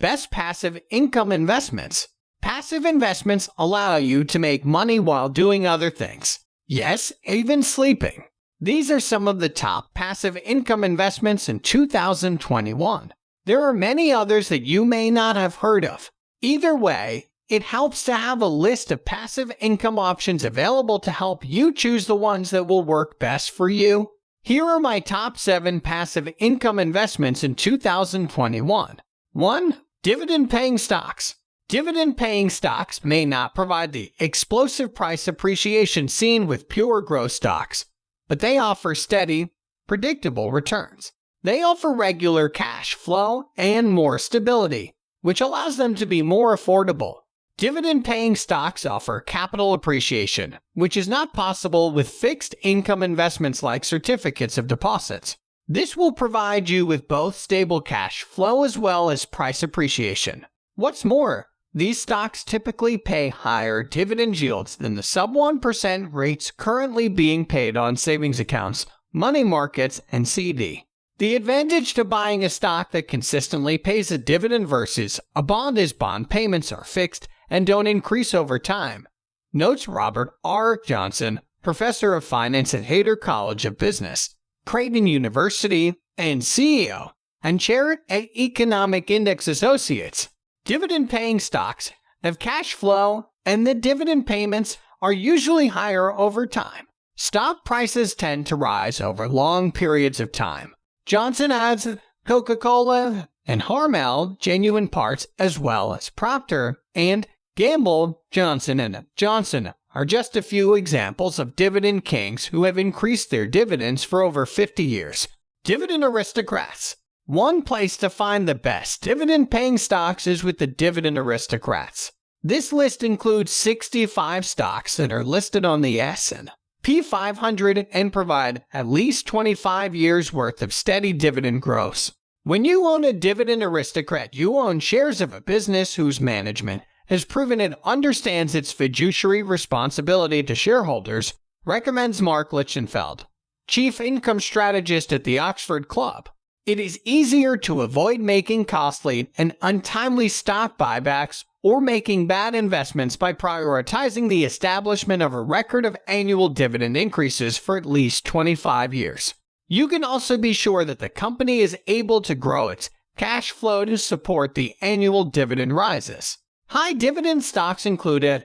Best passive income investments. Passive investments allow you to make money while doing other things. Yes, even sleeping. These are some of the top passive income investments in 2021. There are many others that you may not have heard of. Either way, it helps to have a list of passive income options available to help you choose the ones that will work best for you. Here are my top 7 passive income investments in 2021. 1. Dividend-paying stocks. Dividend-paying stocks may not provide the explosive price appreciation seen with pure growth stocks, but they offer steady, predictable returns. They offer regular cash flow and more stability, which allows them to be more affordable. Dividend-paying stocks offer capital appreciation, which is not possible with fixed income investments like certificates of deposits. This will provide you with both stable cash flow as well as price appreciation. What's more, these stocks typically pay higher dividend yields than the sub-1% rates currently being paid on savings accounts, money markets, and CD. The advantage to buying a stock that consistently pays a dividend versus a bond is bond payments are fixed and don't increase over time. Notes Robert R. Johnson, professor of finance at Hayter College of Business, Creighton University, and CEO and chair at Economic Index Associates. Dividend-paying stocks have cash flow, and the dividend payments are usually higher over time. Stock prices tend to rise over long periods of time. Johnson adds Coca-Cola and Hormel Genuine Parts, as well as Procter and Gamble, Johnson & Johnson are just a few examples of dividend kings who have increased their dividends for over 50 years. Dividend Aristocrats. One place to find the best dividend-paying stocks is with the Dividend Aristocrats. This list includes 65 stocks that are listed on the S&P 500 and provide at least 25 years' worth of steady dividend growth. When you own a Dividend Aristocrat, you own shares of a business whose management has proven it understands its fiduciary responsibility to shareholders, recommends Mark Lichtenfeld, chief income strategist at the Oxford Club. It is easier to avoid making costly and untimely stock buybacks or making bad investments by prioritizing the establishment of a record of annual dividend increases for at least 25 years. You can also be sure that the company is able to grow its cash flow to support the annual dividend rises. High dividend stocks include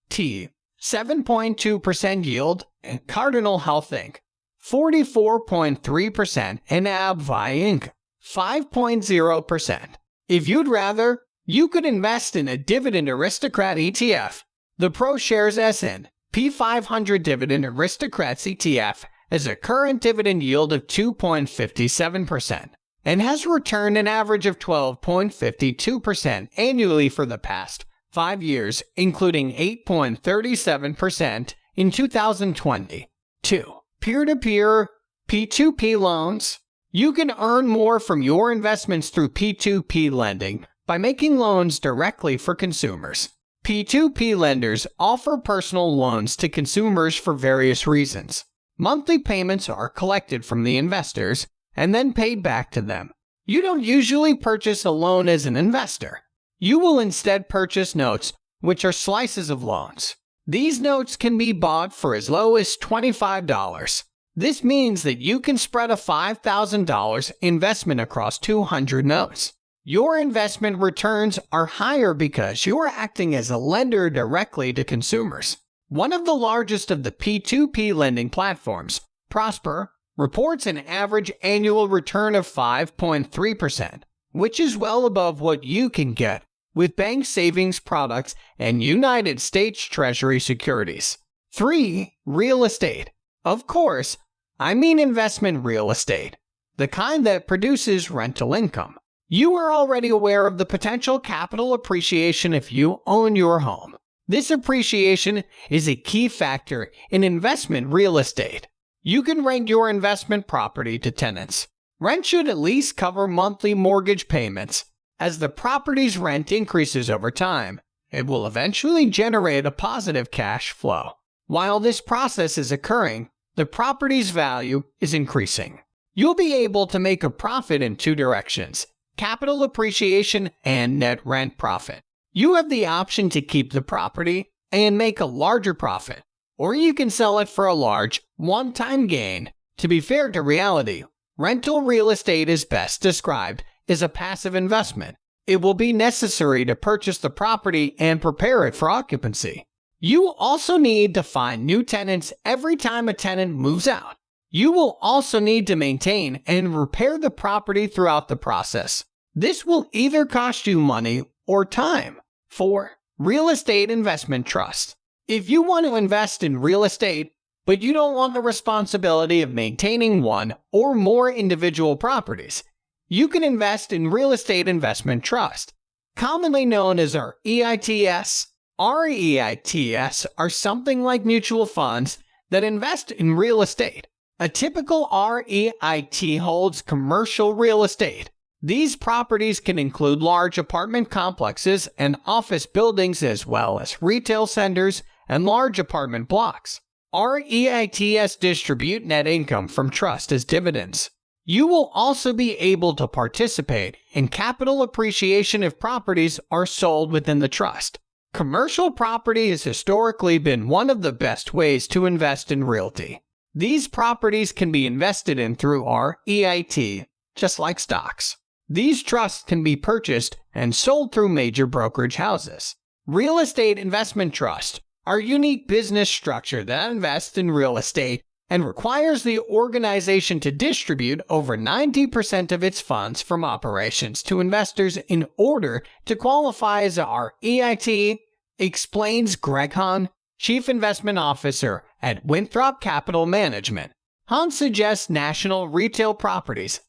T 7.2% yield, and Cardinal Health Inc. 44.3%, and AbbVie Inc. 5.0%. If you'd rather, you could invest in a Dividend Aristocrat ETF. The ProShares S&P 500 Dividend Aristocrats ETF has a current dividend yield of 2.57% and has returned an average of 12.52% annually for the past 5 years, including 8.37% in 2020. 2. Peer-to-peer P2P loans. You can earn more from your investments through P2P lending by making loans directly for consumers. P2P lenders offer personal loans to consumers for various reasons. Monthly payments are collected from the investors and then paid back to them. You don't usually purchase a loan as an investor. You will instead purchase notes, which are slices of loans. These notes can be bought for as low as $25. This means that you can spread a $5,000 investment across 200 notes. Your investment returns are higher because you are acting as a lender directly to consumers. One of the largest of the P2P lending platforms, Prosper, reports an average annual return of 5.3%, which is well above what you can get with bank savings products and United States Treasury securities. 3. Real estate. Of course, I mean investment real estate, the kind that produces rental income. You are already aware of the potential capital appreciation if you own your home. This appreciation is a key factor in investment real estate. You can rent your investment property to tenants. Rent should at least cover monthly mortgage payments. As the property's rent increases over time, it will eventually generate a positive cash flow. While this process is occurring, the property's value is increasing. You'll be able to make a profit in 2 directions. capital appreciation, and net rent profit. You have the option to keep the property and make a larger profit, or you can sell it for a large, one-time gain. To be fair to reality, rental real estate is best described as a passive investment. It will be necessary to purchase the property and prepare it for occupancy. You also need to find new tenants every time a tenant moves out. You will also need to maintain and repair the property throughout the process. This will either cost you money or time. 4. Real estate investment trust. If you want to invest in real estate, but you don't want the responsibility of maintaining one or more individual properties, you can invest in real estate investment trust, commonly known as our REITs. REITs are something like mutual funds that invest in real estate. A typical REIT holds commercial real estate. These properties can include large apartment complexes and office buildings, as well as retail centers and large apartment blocks. REITs distribute net income from trust as dividends. You will also be able to participate in capital appreciation if properties are sold within the trust. Commercial property has historically been one of the best ways to invest in realty. These properties can be invested in through REIT, just like stocks. These trusts can be purchased and sold through major brokerage houses. Real estate investment trusts are a unique business structure that invests in real estate and requires the organization to distribute over 90% of its funds from operations to investors in order to qualify as a REIT, explains Greg Hahn, Chief Investment Officer at Winthrop Capital Management. Hahn suggests National Retail Properties,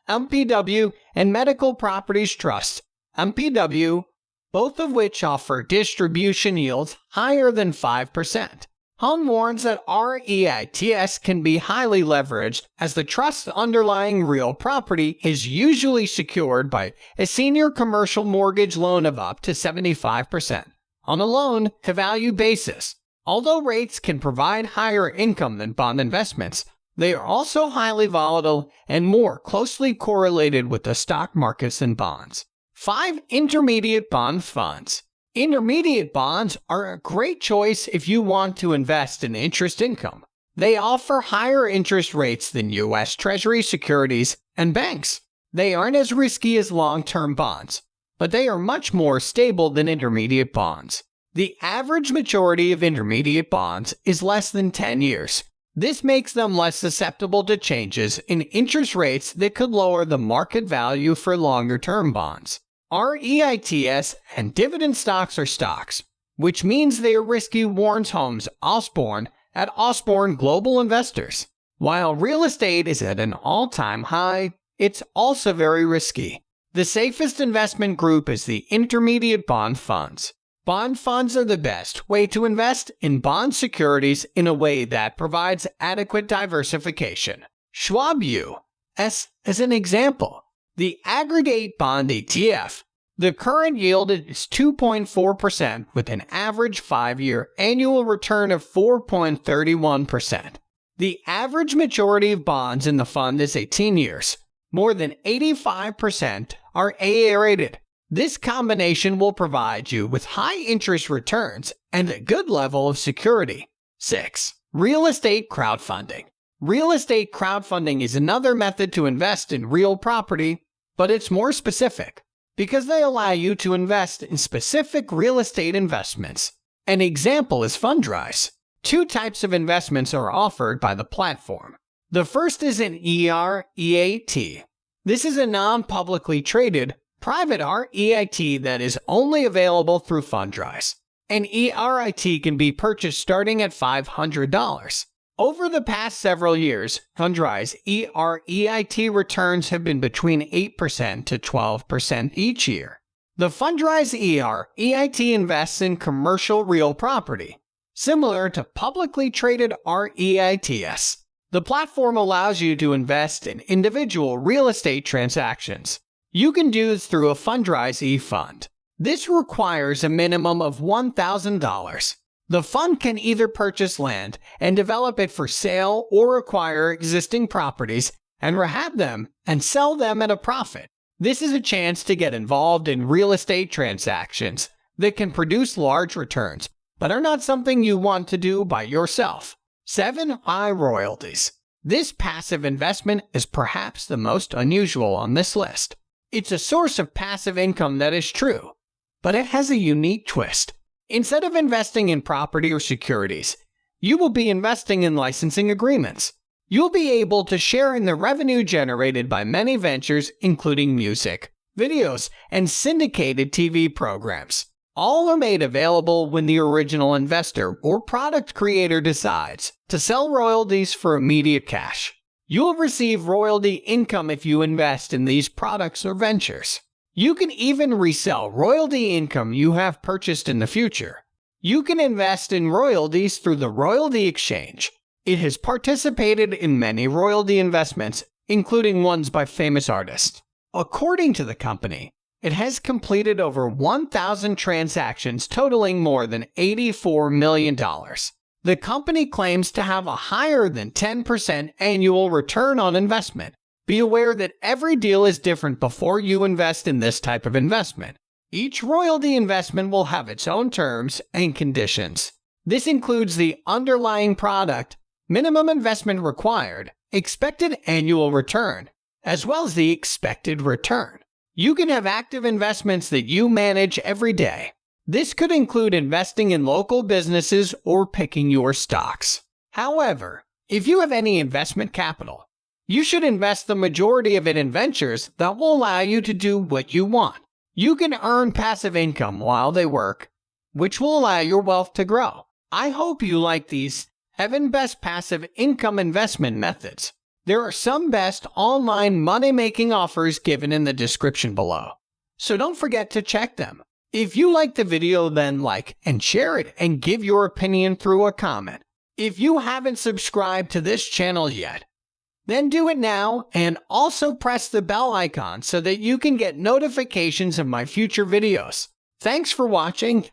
MPW, and Medical Properties Trust, MPW, both of which offer distribution yields higher than 5%. Hahn warns that REITs can be highly leveraged, as the trust's underlying real property is usually secured by a senior commercial mortgage loan of up to 75% on a loan-to-value basis. Although rates can provide higher income than bond investments, they are also highly volatile and more closely correlated with the stock markets than bonds. 5. Intermediate bond funds. Intermediate bonds are a great choice if you want to invest in interest income. They offer higher interest rates than U.S. Treasury securities and banks. They aren't as risky as long-term bonds, but they are much more stable than intermediate bonds. The average maturity of intermediate bonds is less than 10 years. This makes them less susceptible to changes in interest rates that could lower the market value for longer-term bonds. REITs and dividend stocks are stocks, which means they are risky, warns Holmes Osborne at Osborne Global Investors. While real estate is at an all-time high, it's also very risky. The safest investment group is the intermediate bond funds. Bond funds are the best way to invest in bond securities in a way that provides adequate diversification. Schwab U.S. as an example. The aggregate bond ETF. The current yield is 2.4% with an average 5-year annual return of 4.31%. The average maturity of bonds in the fund is 18 years. More than 85% are AA-rated. This combination will provide you with high interest returns and a good level of security. 6. Real estate crowdfunding. Real estate crowdfunding is another method to invest in real property, but it's more specific because they allow you to invest in specific real estate investments. An example is Fundrise. 2 types of investments are offered by the platform. The first is an REIT. This is a non-publicly traded, private REIT that is only available through Fundrise. An REIT can be purchased starting at $500. Over the past several years, Fundrise REIT returns have been between 8% to 12% each year. The Fundrise REIT invests in commercial real property, similar to publicly traded REITs. The platform allows you to invest in individual real estate transactions. You can do this through a Fundrise fund. This requires a minimum of $1,000. The fund can either purchase land and develop it for sale or acquire existing properties and rehab them and sell them at a profit. This is a chance to get involved in real estate transactions that can produce large returns, but are not something you want to do by yourself. 7. Buy royalties. This passive investment is perhaps the most unusual on this list. It's a source of passive income that is true, but it has a unique twist. Instead of investing in property or securities, you will be investing in licensing agreements. You'll be able to share in the revenue generated by many ventures, including music, videos, and syndicated TV programs. All are made available when the original investor or product creator decides to sell royalties for immediate cash. You'll receive royalty income if you invest in these products or ventures. You can even resell royalty income you have purchased in the future. You can invest in royalties through the Royalty Exchange. It has participated in many royalty investments, including ones by famous artists. According to the company, it has completed over 1,000 transactions totaling more than $84 million. The company claims to have a higher than 10% annual return on investment. Be aware that every deal is different before you invest in this type of investment. Each royalty investment will have its own terms and conditions. This includes the underlying product, minimum investment required, expected annual return, as well as the expected return. You can have active investments that you manage every day. This could include investing in local businesses or picking your stocks. However, if you have any investment capital, you should invest the majority of it in ventures that will allow you to do what you want. You can earn passive income while they work, which will allow your wealth to grow. I hope you like these 7 best passive income investment methods. There are some best online money-making offers given in the description below, so don't forget to check them. If you liked the video, then like and share it and give your opinion through a comment. If you haven't subscribed to this channel yet, then do it now and also press the bell icon so that you can get notifications of my future videos. Thanks for watching.